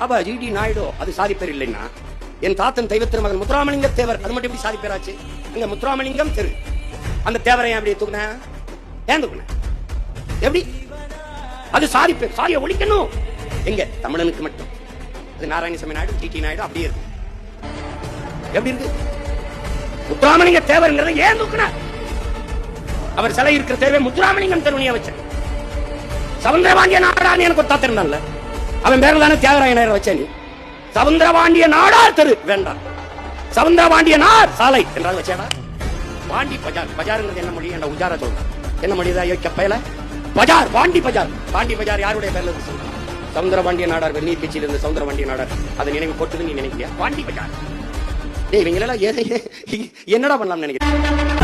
அப்ப ஜிடி நாயுடு அது சாதி பேர் இல்லைன்னா என் தாத்தன் தெய்வ திருமகன் முத்துராமலிங்க தேவர் அது மட்டும் எப்படி சாதி பேராச்சு? இங்க முத்துராமலிங்கம் தெரு அந்த தேவரை எப்படி தூக்குன? ஏன் தூக்குன? எப்படி அது சாதி பேர்? சாதியை ஒழிக்கணும் எங்க தமிழனுக்கு மட்டும். அது நாராயணசாமி நாயுடு ஜிடி நாயுடு அப்படியே இருக்கு. எப்படி இருக்கு? முத்துராமலிங்க தேவர்ங்கிறத ஏன் தூக்குன? அவர் சிலை இருக்கிற தேர்வை முத்துராமலிங்கம் தெருவனியா வச்ச. சவுந்தரபாண்டிய நாடார் எனக்கு ஒரு தாத்தா இருந்தான்ல, அவன் பேர்ல தானே தியாகராயனர் வச்ச. நீ சவுந்தரபாண்டிய நாடார் தெரு வேண்டாம், சவுந்தரபாண்டிய நார் சாலை என்றால் வச்சேடா. பாண்டி பஜார், பஜாருங்கிறது என்ன மொழி? என்ன உஜாரா சொல்ற என்ன மொழிதான் யோசிக்க பயல? பஜார், பாண்டி பஜார். பாண்டி பஜார் யாருடைய பேர்ல இருக்கு? சவுந்தரபாண்டிய நாடார் நீர் கட்சியில இருந்து சவுந்தரபாண்டிய நாடார் அதை நினைவு போட்டுன்னு நீ நினைக்கிறியா? பாண்டி பஜார். இவங்க எல்லாம் என்னடா பண்ணலாம்னு நினைக்கிறேன்.